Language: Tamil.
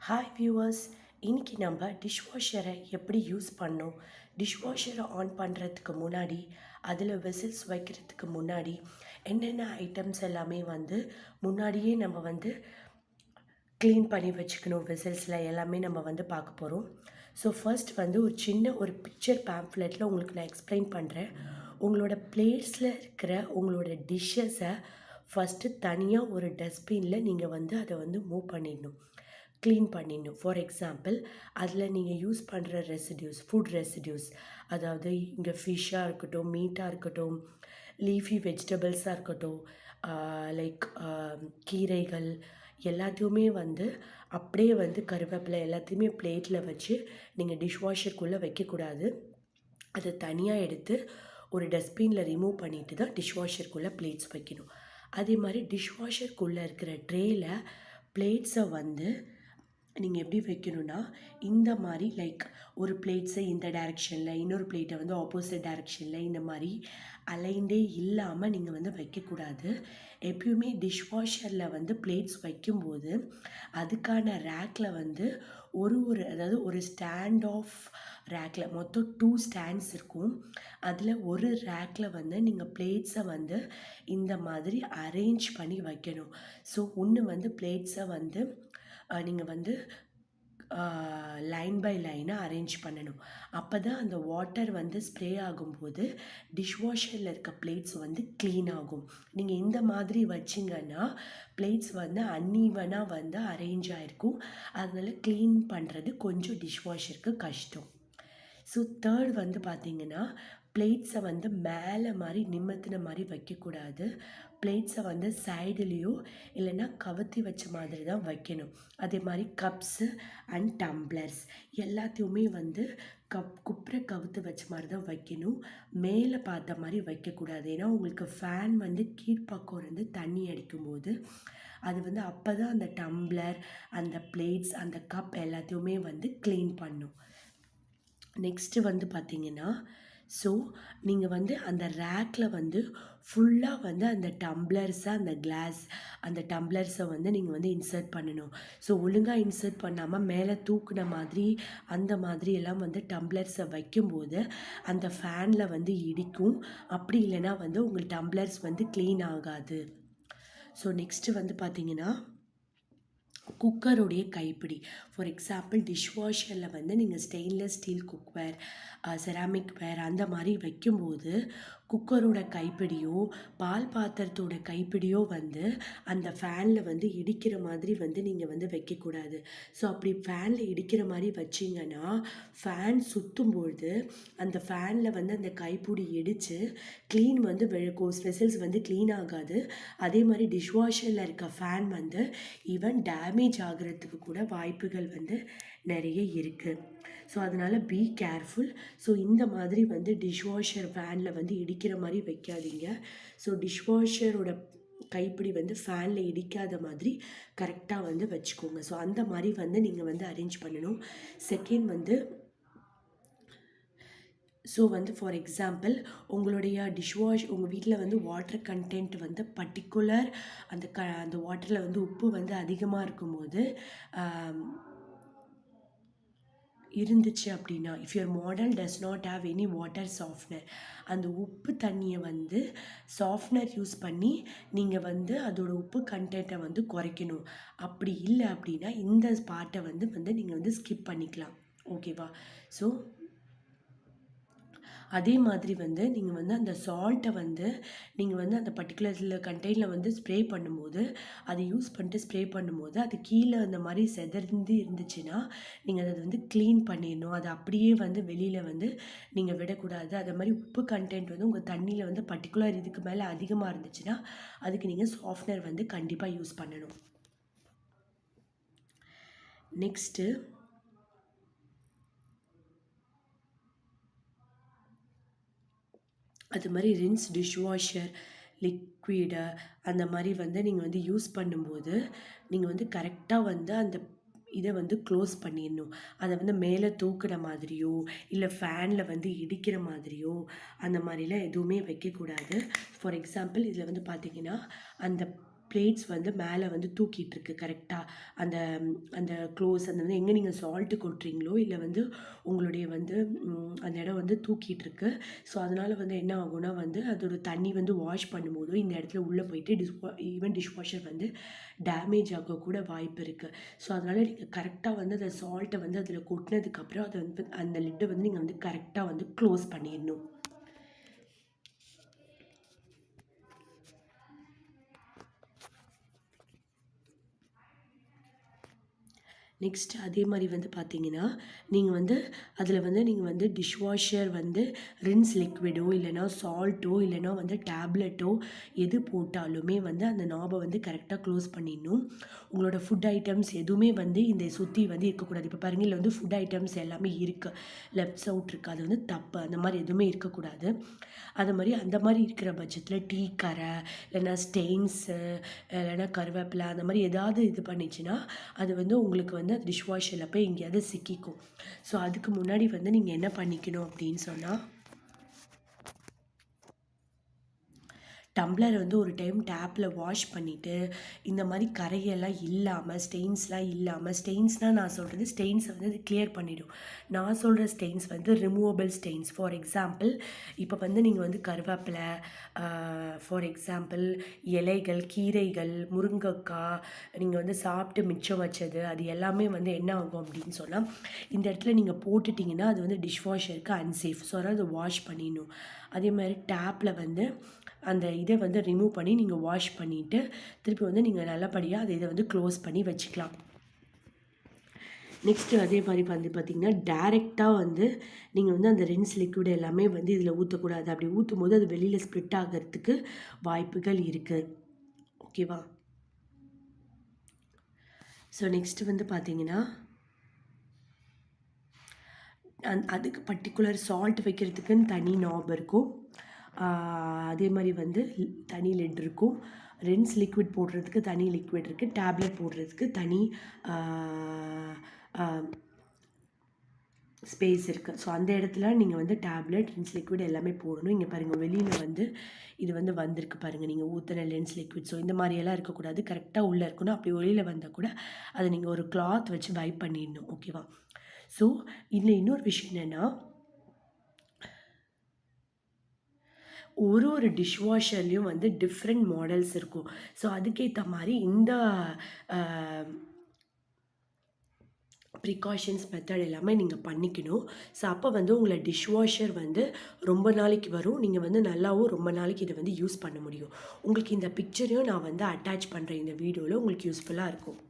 ஹாய் வியூவர்ஸ், இன்றைக்கி நம்ம டிஷ்வாஷரை எப்படி யூஸ் பண்ணோம், டிஷ்வாஷரை ஆன் பண்ணுறதுக்கு முன்னாடி, அதில் வெசல்ஸ் வைக்கிறதுக்கு முன்னாடி என்னென்ன ஐட்டம்ஸ் எல்லாமே முன்னாடியே நம்ம க்ளீன் பண்ணி வச்சுக்கணும். வெசல்ஸில் எல்லாமே நம்ம பார்க்க போகிறோம். ஸோ ஃபர்ஸ்ட் ஒரு சின்ன ஒரு பிக்சர் பேம்ப்ளெட்டில் உங்களுக்கு நான் எக்ஸ்பிளைன் பண்ணுறேன். உங்களோட பிளேட்ஸில் இருக்கிற உங்களோட டிஷ்ஷஸை ஃபஸ்ட்டு தனியாக ஒரு டஸ்ட்பினில் நீங்கள் அதை மூவ் பண்ணிடணும், க்ளீன் பண்ணிடணும். ஃபார் எக்ஸாம்பிள், அதில் நீங்கள் யூஸ் பண்ணுற ரெசிடியூஸ், ஃபுட் ரெசிடியூஸ், அதாவது இங்கே ஃபிஷ்ஷாக இருக்கட்டும், மீட்டாக இருக்கட்டும், லீஃபி வெஜிடபிள்ஸாக இருக்கட்டும், லைக் கீரைகள் எல்லாத்தையுமே அப்படியே கருவேப்பிலை எல்லாத்தையுமே பிளேட்டில் வச்சு நீங்கள் டிஷ்வாஷருக்குள்ளே வைக்கக்கூடாது. அதை தனியாக எடுத்து ஒரு டஸ்ட்பினில் ரிமூவ் பண்ணிவிட்டு தான் டிஷ்வாஷருக்குள்ளே பிளேட்ஸ் வைக்கணும். அதே மாதிரி டிஷ்வாஷருக்குள்ளே இருக்கிற ட்ரேயில் பிளேட்ஸை நீங்கள் எப்படி வைக்கணும்னா, இந்த மாதிரி லைக் ஒரு பிளேட்ஸை இந்த டைரெக்ஷனில், இன்னொரு பிளேட்டை ஆப்போசிட் டைரெக்ஷனில், இந்த மாதிரி அலைண்டே இல்லாமல் நீங்கள் வைக்கக்கூடாது. எப்பயுமே டிஷ்வாஷரில் பிளேட்ஸ் வைக்கும்போது அதுக்கான ரேக்கில் அதாவது ஒரு ஸ்டாண்ட் ஆஃப் ரேக்கில் மொத்தம் 2 ஸ்டாண்ட்ஸ் இருக்கும். அதில் ஒரு ரேக்கில் நீங்கள் பிளேட்ஸை இந்த மாதிரி அரேஞ்ச் பண்ணி வைக்கணும். ஸோ ஒன்று பிளேட்ஸை நீங்கள் லைன் பை லைனாக அரேஞ்ச் பண்ணணும். அப்போ தான் அந்த வாட்டர் ஸ்ப்ரே ஆகும்போது டிஷ்வாஷரில் இருக்க பிளேட்ஸ் க்ளீன் ஆகும். நீங்கள் இந்த மாதிரி வச்சிங்கன்னா பிளேட்ஸ் அன்ஈவனாக அரேஞ்ச் ஆகிருக்கும். அதனால் க்ளீன் பண்ணுறது கொஞ்சம் டிஷ்வாஷருக்கு கஷ்டம். ஸோ தேர்ட் பார்த்தீங்கன்னா, பிளேட்ஸை மேலே மாதிரி நிமித்தின மாதிரி வைக்கக்கூடாது. பிளேட்ஸை சைடுலேயோ இல்லைன்னா கவுத்தி வச்ச மாதிரி தான் வைக்கணும். அதே மாதிரி கப்ஸு அண்ட் டம்ளர்ஸ் எல்லாத்தையுமே குப்புற கவுத்து வச்ச மாதிரி தான் வைக்கணும். மேலே பார்த்த மாதிரி வைக்கக்கூடாது. ஏன்னா உங்களுக்கு ஃபேன் கீழ்ப்பக்கம் இருந்து தண்ணி அடிக்கும்போது அது அப்போ தான் அந்த டம்ளர், அந்த பிளேட்ஸ், அந்த கப் எல்லாத்தையுமே க்ளீன் பண்ணும். நெக்ஸ்ட்டு பார்த்தீங்கன்னா, ஸோ நீங்கள் அந்த ரேக்கில் ஃபுல்லாக அந்த டம்ளர்ஸை, அந்த கிளாஸ், அந்த டம்ளர்ஸை நீங்கள் இன்சர்ட் பண்ணணும். ஸோ ஒழுங்காக இன்சர்ட் பண்ணாமல் மேலே தூக்குன மாதிரி அந்த மாதிரி எல்லாம் டம்ளர்ஸை வைக்கும்போது அந்த ஃபேனில் இடிக்கும். அப்படி இல்லைன்னா உங்கள் டம்ளர்ஸ் க்ளீன் ஆகாது. ஸோ நெக்ஸ்ட்டு பார்த்தீங்கன்னா, குக்கருடைய கைப்பிடி. ஃபார் எக்ஸாம்பிள், டிஷ்வாஷரில் நீங்கள் ஸ்டெயின்லெஸ் ஸ்டீல் குக்வேர், செராமிக் வேர் அந்த மாதிரி வைக்கும்போது குக்கரோட கைப்பிடியோ பால் பாத்திரத்தோட கைப்பிடியோ அந்த ஃபேனில் இடிக்கிற மாதிரி நீங்கள் வைக்கக்கூடாது. ஸோ அப்படி ஃபேனில் இடிக்கிற மாதிரி வச்சிங்கன்னா ஃபேன் சுற்றும்பொழுது அந்த ஃபேனில் அந்த கைப்பிடி இடித்து க்ளீன் வெசல்ஸ் க்ளீன் ஆகாது. அதே மாதிரி டிஷ்வாஷரில் இருக்க ஃபேன் ஈவன் டேமேஜ் ஆகிறதுக்கு கூட வாய்ப்புகள் நிறைய இருக்குது. ஸோ அதனால் பி கேர்ஃபுல். ஸோ இந்த மாதிரி டிஷ்வாஷர் ஃபேனில் இடிக்கிற மாதிரி வைக்காதீங்க. ஸோ டிஷ்வாஷரோட கைப்பிடி ஃபேனில் இடிக்காத மாதிரி கரெக்டாக வச்சுக்கோங்க. ஸோ அந்த மாதிரி நீங்கள் அரேஞ்ச் பண்ணணும். செகண்ட் ஸோ ஃபார் எக்ஸாம்பிள், உங்களுடைய உங்கள் வீட்டில் வாட்டர் கண்டென்ட் பர்டிகுலர் அந்த வாட்டரில் உப்பு அதிகமாக இருக்கும்போது இருந்துச்சு அப்படின்னா, if your model does not have any water softener, அந்த உப்பு தண்ணியை சாஃப்ட்னர் யூஸ் பண்ணி நீங்கள் அதோட உப்பு கண்டென்ட்டை குறைக்கணும். அப்படி இல்லை அப்படின்னா இந்த பார்ட்டை நீங்கள் ஸ்கிப் பண்ணிக்கலாம். ஓகேவா? ஸோ அதே மாதிரி நீங்கள் அந்த சால்ட்டை நீங்கள் அந்த பர்டிகுலர் கண்டெய்னரில் ஸ்ப்ரே பண்ணும்போது, அதை யூஸ் பண்ணிட்டு ஸ்ப்ரே பண்ணும்போது அது கீழே அந்த மாதிரி செதர்ந்து இருந்துச்சுன்னா நீங்கள் அதை க்ளீன் பண்ணிடணும். அதை அப்படியே வெளியில் நீங்கள் விடக்கூடாது. அதே மாதிரி உப்பு கண்டென்ட் உங்கள் தண்ணியில் பர்டிகுலர் இதுக்கு மேலே அதிகமாக இருந்துச்சுன்னா அதுக்கு நீங்கள் சாஃப்ட்னர் கண்டிப்பாக யூஸ் பண்ணணும். நெக்ஸ்ட்டு அது மாதிரி ரின்ஸ் டிஷ்வாஷர் லிக்விடை அந்த மாதிரி நீங்கள் யூஸ் பண்ணும்போது நீங்கள் கரெக்டாக அந்த இதை க்ளோஸ் பண்ணிடணும். அதை மேலே தூக்குற மாதிரியோ இல்லை ஃபேனில் இடிக்கிற மாதிரியோ அந்த மாதிரிலாம் எதுவுமே வைக்கக்கூடாது. ஃபார் எக்ஸாம்பிள், இதில் பார்த்தீங்கன்னா அந்த பிளேட்ஸ் வந்து மேலே வந்து தூக்கிட்டுருக்கு கரெக்டாக. அந்த அந்த க்ளோஸ் அந்த வந்து எங்கே நீங்கள் சால்ட்டு கொட்டுறீங்களோ இல்லை வந்து உங்களுடைய வந்து அந்த இடம் வந்து தூக்கிட்டுருக்கு. ஸோ அதனால் வந்து என்ன ஆகும்னா வந்து அதோட தண்ணி வந்து வாஷ் பண்ணும்போதோ இந்த இடத்துல உள்ளே போயிட்டு ஈவன் டிஷ்வாஷர் வந்து டேமேஜ் ஆக கூட வாய்ப்பு இருக்குது. ஸோ அதனால் நீங்கள் கரெக்டாக வந்து அந்த சால்ட்டை வந்து அதில் கொட்டினதுக்கப்புறம் அதை வந்து அந்த லிட்டை வந்து நீங்கள் வந்து கரெக்டாக வந்து க்ளோஸ் பண்ணிடணும். நெக்ஸ்ட் அதே மாதிரி வந்து பார்த்தீங்கன்னா, நீங்கள் வந்து அதில் வந்து நீங்கள் வந்து டிஷ்வாஷர் வந்து ரின்ஸ் லிக்விடோ இல்லைனா சால்ட்டோ இல்லைனா வந்து டேப்லெட்டோ எது போட்டாலுமே வந்து அந்த நாபை வந்து கரெக்டாக க்ளோஸ் பண்ணிடணும். உங்களோட ஃபுட் ஐட்டம்ஸ் எதுவுமே வந்து இந்த சுற்றி வந்து இருக்கக்கூடாது. இப்போ பாருங்கள் இதில் வந்து ஃபுட் ஐட்டம்ஸ் எல்லாமே இருக்குது, லெஃப்ட் அவுட் இருக்குது, அது வந்து தப்பு. அந்த மாதிரி எதுவுமே இருக்கக்கூடாது. அது மாதிரி அந்த மாதிரி இருக்கிற பட்சத்தில் டீ கரை இல்லைனா ஸ்டெயின்ஸு இல்லைனா கருவேப்பிலை அந்த மாதிரி ஏதாவது இது பண்ணிச்சுன்னா அது வந்து உங்களுக்கு வந்து அது டிஷ்வாஷரில் போய் எங்கேயாவது சிக்கிக்கும். ஸோ அதுக்கு முன்னாடி வந்து நீங்கள் என்ன பண்ணிக்கணும் அப்படின்னு சொன்னால், டம்ளர் வந்து ஒரு டைம் டேப்பில் வாஷ் பண்ணிவிட்டு இந்த மாதிரி கரையெல்லாம் இல்லாமல் ஸ்டெயின்ஸ்லாம் இல்லாமல், ஸ்டெயின்ஸ்னால் நான் சொல்கிறது ஸ்டெயின்ஸை வந்து அது கிளியர் பண்ணிவிடும். நான் சொல்கிற ஸ்டெயின்ஸ் வந்து ரிமூவபிள் ஸ்டெயின்ஸ். ஃபார் எக்ஸாம்பிள் இப்போ வந்து நீங்கள் வந்து கருவேப்பிலை, ஃபார் எக்ஸாம்பிள் இலைகள், கீரைகள், முருங்கைக்காய் நீங்கள் வந்து சாப்பிட்டு மிச்சம் வச்சது அது எல்லாமே வந்து என்ன ஆகும் அப்படின்னு சொன்னால் இந்த இடத்துல நீங்கள் போட்டுட்டிங்கன்னா அது வந்து டிஷ்வாஷருக்கு அன்சேஃப். ஸோ அதனால் அதை வாஷ் பண்ணிடணும். அதே மாதிரி டேப்பில் வந்து அந்த இதை வந்து ரிமூவ் பண்ணி நீங்கள் வாஷ் பண்ணிவிட்டு திருப்பி வந்து நீங்கள் நல்லபடியாக அதை இதை வந்து க்ளோஸ் பண்ணி வச்சுக்கலாம். நெக்ஸ்ட்டு அதே மாதிரி வந்து பார்த்திங்கன்னா டைரெக்டாக வந்து நீங்கள் வந்து அந்த ரின்ஸ் லிக்விட் எல்லாமே வந்து இதில் ஊற்றக்கூடாது. அப்படி ஊற்றும் போது அது வெளியில் ஸ்ப்ளிட் ஆகிறதுக்கு வாய்ப்புகள் இருக்குது. ஓகேவா? ஸோ நெக்ஸ்ட்டு வந்து பார்த்திங்கன்னா அதுக்கு பர்டிகுலர் சால்ட் வைக்கிறதுக்குன்னு தனி நாப் இருக்கும். அதே மாதிரி வந்து தனி லிட் இருக்கும். ரின்ஸ் லிக்விட் போடுறதுக்கு தனி லிக்விட் இருக்குது. டேப்லெட் போடுறதுக்கு தனி ஸ்பேஸ் இருக்குது. ஸோ அந்த இடத்துல நீங்கள் வந்து டேப்லெட், ரின்ஸ் லிக்விட் எல்லாமே போடணும். இங்கே பாருங்கள் வெளியில் வந்து இது வந்து வந்திருக்கு பாருங்கள், நீங்கள் ஊற்றின லென்ஸ் லிக்விட். ஸோ இந்த மாதிரியெல்லாம் இருக்கக்கூடாது, கரெக்டாக உள்ளே இருக்கணும். அப்படி வெளியில் வந்தால் கூட அதை நீங்கள் ஒரு கிளாத் வச்சு வைப் பண்ணிடணும். ஓகேவா? ஸோ இதில் இன்னொரு விஷயம் என்னென்னா, ஒரு டிஷ்வாஷர்லேயும் வந்து டிஃப்ரெண்ட் மாடல்ஸ் இருக்கும். ஸோ அதுக்கேற்ற மாதிரி இந்த ப்ரிகாஷன்ஸ் மெத்தட் எல்லாமே நீங்கள் பண்ணிக்கணும். ஸோ அப்போ வந்து உங்களை டிஷ்வாஷர் வந்து ரொம்ப நாளைக்கு வரும். நீங்கள் வந்து நல்லாவும் ரொம்ப நாளைக்கு இதை வந்து யூஸ் பண்ண முடியும். உங்களுக்கு இந்த பிக்சரையும் நான் வந்து அட்டாச் பண்ணுறேன் இந்த வீடியோவில், உங்களுக்கு யூஸ்ஃபுல்லாக இருக்கும்.